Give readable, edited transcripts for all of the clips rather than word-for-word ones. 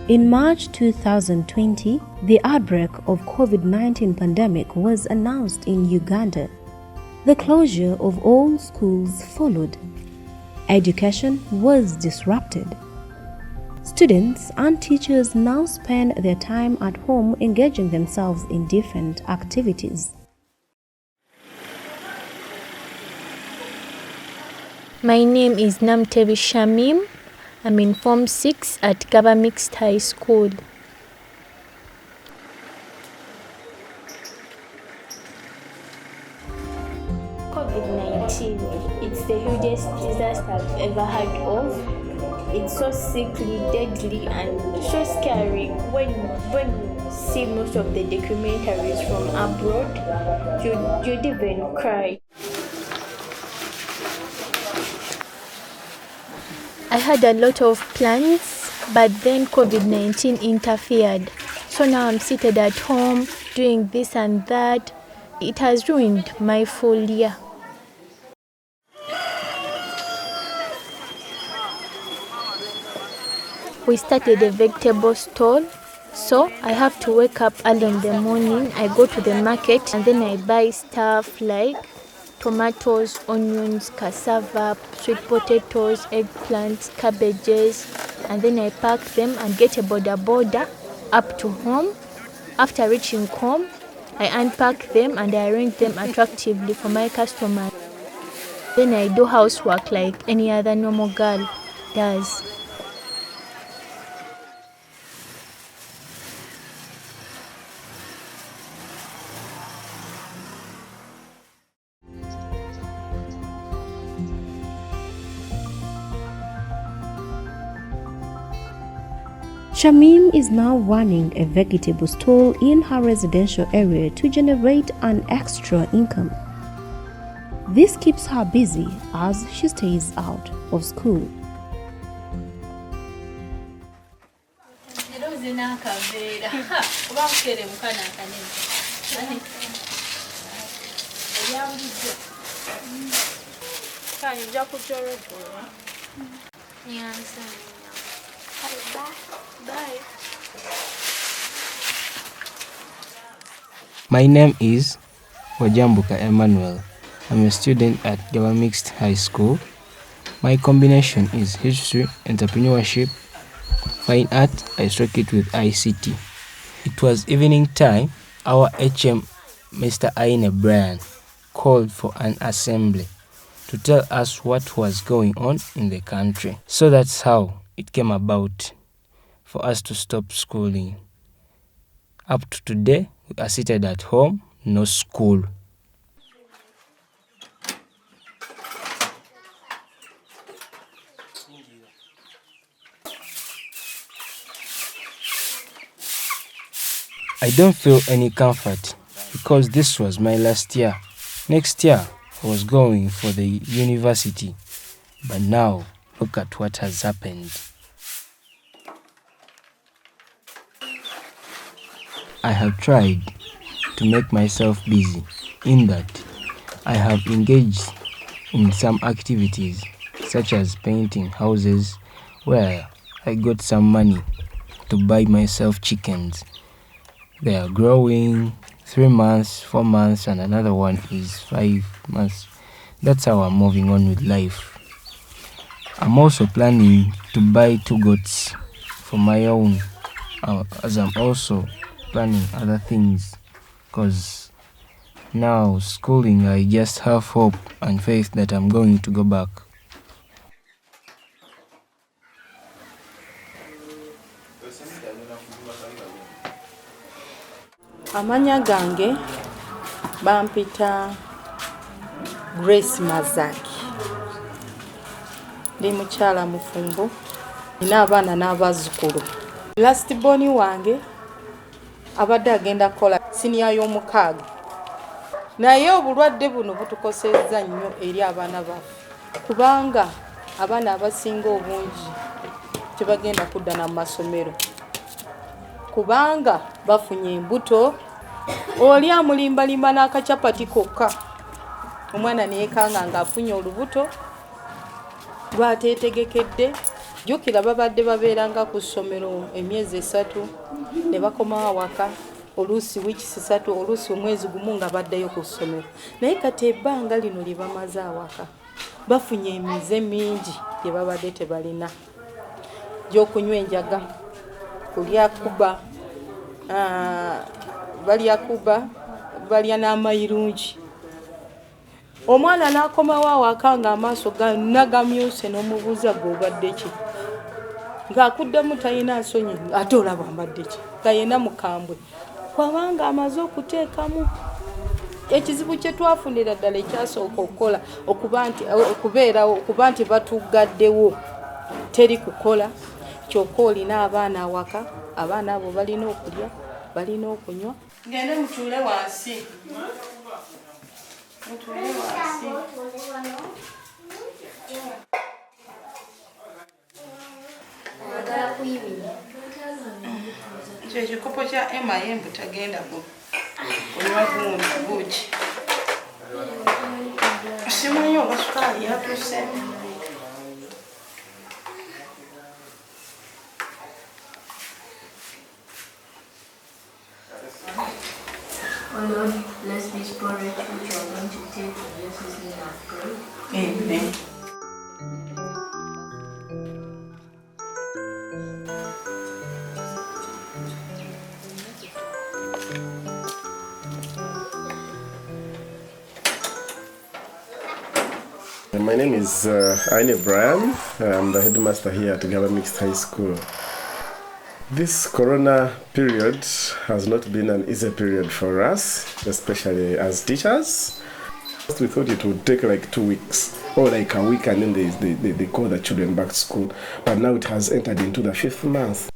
In March 2020, the outbreak of COVID-19 pandemic was announced in Uganda. The closure of all schools followed. Education was disrupted. Students and teachers now spend their time at home engaging themselves in different activities. My name is Namtevi Shamim. I'm in Form 6 at Gaba Mixed High School. COVID-19, it's the hugest disaster I've ever heard of. It's so sickly, deadly, and so scary. When you see most of the documentaries from abroad, you'd even cry. I had a lot of plans, but then COVID-19 interfered. So now I'm seated at home doing this and that. It has ruined my full year. We started a vegetable stall, so I have to wake up early in the morning. I go to the market and then I buy stuff like tomatoes, onions, cassava, sweet potatoes, eggplants, cabbages, and then I pack them and get a boda up to home. After reaching home, I unpack them and I arrange them attractively for my customers. Then I do housework like any other normal girl does. Shamim is now running a vegetable stall in her residential area to generate an extra income. This keeps her busy as she stays out of school. Bye. My name is Wajambuka Emmanuel. I'm a student at Gaba Mixed High School. My combination is history, entrepreneurship, fine art. I struck it with ICT. It was evening time. Our HM, Mr. Aine Brian, called for an assembly to tell us what was going on in the country. So that's how it came about for us to stop schooling. Up to today, we are seated at home, no school. I don't feel any comfort because this was my last year. Next year, I was going for the university. But now, look at what has happened. I have tried to make myself busy in that I have engaged in some activities such as painting houses where I got some money to buy myself chickens. They are growing 3 months, 4 months, and another one is 5 months. That's how I'm moving on with life. I'm also planning to buy 2 goats for my own, as I'm also planning other things, because now schooling, I just have hope and faith that I'm going to go back. Amanya gange bampita Grace Mazaki. Ndi mukyala mufumbo, nina abaana n'abazzukulu. Last born wange abadde agenda kola siniya y'omukaaga, naye obulwadde buno butukosezza nnyo eri abaana baffe kubanga abaana abasinga obungi tebagenda kudda na masomero kubanga bafunye embuto. Oli amulimbalimba n'akacapati kokka, omwana neekanga ng'afunye olubuto lwateetegekedde jjukira babadde babeeranga ku ssomero emyezi 3 ne bakomawo awaka oluusi wiiki 3 oluusi omwezi gumu nga baddeyo ku ssomero naye kati ebbanga lino lye bamaze awaka bafunye emize mingi gye babadde tebalina gy'okunywa enjaga kulya kuba balya kuba balya n'amayirungi omwana n'akomawo awaka ng'amaaso nagamyuse n'omubuuza gw'obadde ki ng'akuddemu talina nsonyi ate olaba mbadde ki nga yenna mukambwe kubanga amaze okuteekamu ekizibu kye twafunira ddala ekyasooka okukola okuba nti batugaddewo teri kukola kyokka olina abaana awaka abaana abo balina okulya balina okunywa ngende mutuule wansi ekikopo kya emayembu tagenda kunywa buugi simanyi oba sukaali yatuse Oh Lord, bless this porridge which you are going to take in Jesus' name I pray. Amen. My name is Aine Brian. I'm the headmaster here at Gaba Mixed High School. This corona period has not been an easy period for us, especially as teachers. We thought it would take like 2 weeks or like a week and then they call the children back to school. But now it has entered into the 5th month.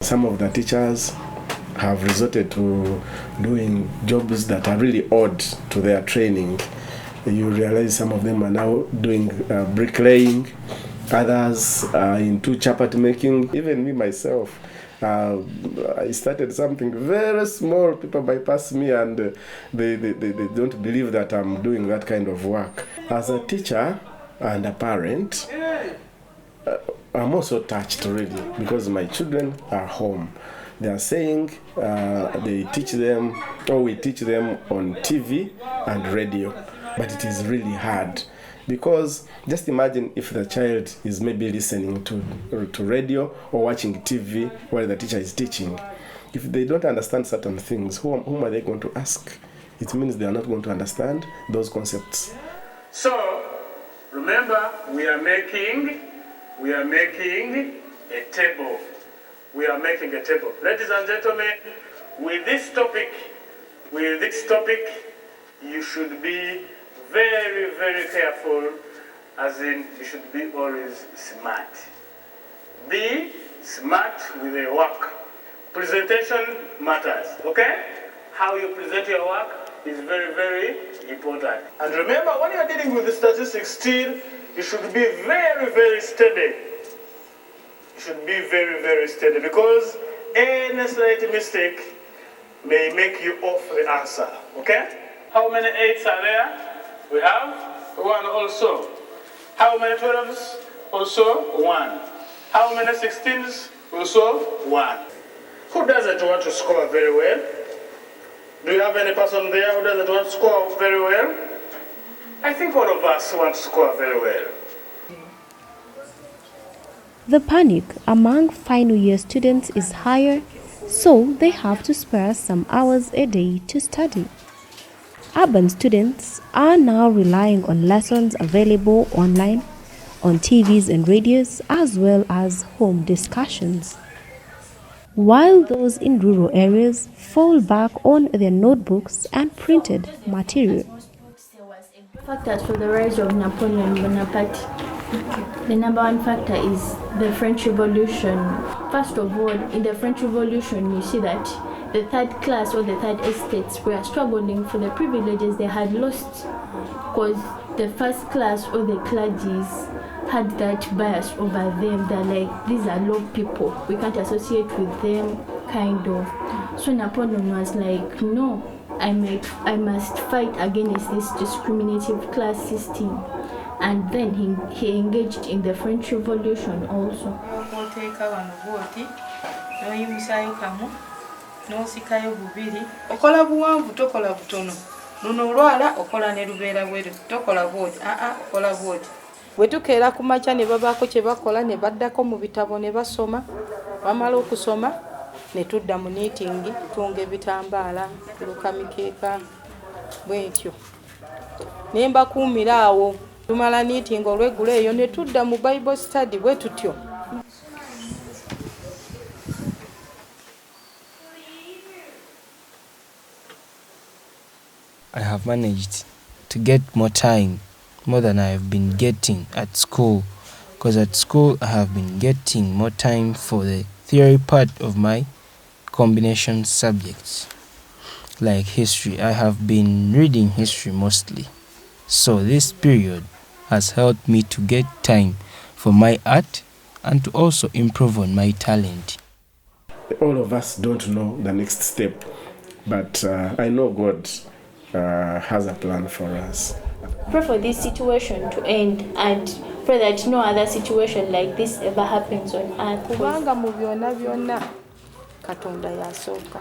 Some of the teachers have resorted to doing jobs that are really odd to their training. You realize some of them are now doing bricklaying, others are into chapati making. Even me myself, I started something very small. People bypass me and they don't believe that I'm doing that kind of work. As a teacher and a parent, I'm also touched really because my children are home. They are saying we teach them on TV and radio, but it is really hard because just imagine if the child is maybe listening to radio or watching TV while the teacher is teaching. If they don't understand certain things, whom are they going to ask? It means they are not going to understand those concepts. So remember, we are making a table. We are making a table. Ladies and gentlemen, with this topic, you should be very, very careful, as in you should be always smart. Be smart with your work. Presentation matters, okay? How you present your work is very, very important. And remember, when you're dealing with the statistics still, you should be very, very steady. You should be very, very steady because any slight mistake may make you off the answer, okay? How many 8s are there? We have 1 also. How many 12s? Also 1. How many 16s? Also 1. Who doesn't want to score very well? Do you have any person there who doesn't want to score very well? I think all of us want to score very well. The panic among final year students is higher, so they have to spare some hours a day to study. Urban students are now relying on lessons available online, on TVs and radios, as well as home discussions, while those in rural areas fall back on their notebooks and printed material. Factors for the rise of Napoleon Bonaparte. The number one factor is the French Revolution. First of all, in the French Revolution, you see that the third class or the third estates were struggling for the privileges they had lost because the first class or the clergies had that bias over them. They're like, these are low people, we can't associate with them, kind of. So Napoleon was like, no, I must fight against this discriminative class system. and then he engaged in the French Revolution also. Oteeka wano bwoti n'oyimusayo kamu n'osikayo bubiri okola buwanvu tokola butono luno olwala okola ne lubeera bweru tokola bwoti okola bwoti bwe tukeera ku makya ne babaako kye bakola ne baddako mu bitabo ne basoma bamala okusoma ne tudda mu niitingi tunga ebitambaala tuluka mikeeka bwetyo ne mbakuumira awo tumala niitingi olweggulo eyo ne tudda mu Bible study bwe tutyo. I have managed to get more time, more than I have been getting at school, because at school I have been getting more time for the theory part of my combination subjects. Like history, I have been reading history mostly. So this period has helped me to get time for my art and to also improve on my talent. All of us don't know the next step, but I know God has a plan for us. Pray for this situation to end and pray that no other situation like this ever happens on earth. Kubanga mu byonna byonna Katonda yasooka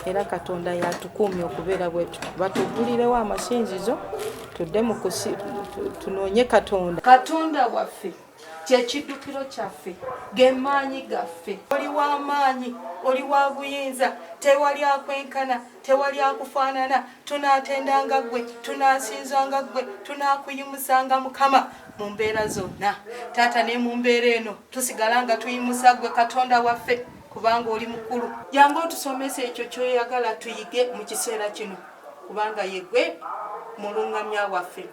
era Katonda yatukuumye okubeera bwetu. Batuggulirewo amasinzizo tudde mu tunoonye Katonda. Katonda waffe kyekiddukiro kyaffe gemaanyi gaffe. Oli w'amaanyi, oli wa buyinza, tewali akwenkana, tewali akufaanana. Tunaatendanga ggwe, tunaasinzanga ggwe, tunaakuyimusanga Mukama mu mbeera zonna. Taata ne mu mbeera eno tusigala nga tuyimusa ggwe Katonda waffe kubanga oli mukulu. Jangu otusomese ekyo ky'oyagala tuyige mu kiseera kino kubanga ye ggwe mulungamya waffe.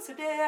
Today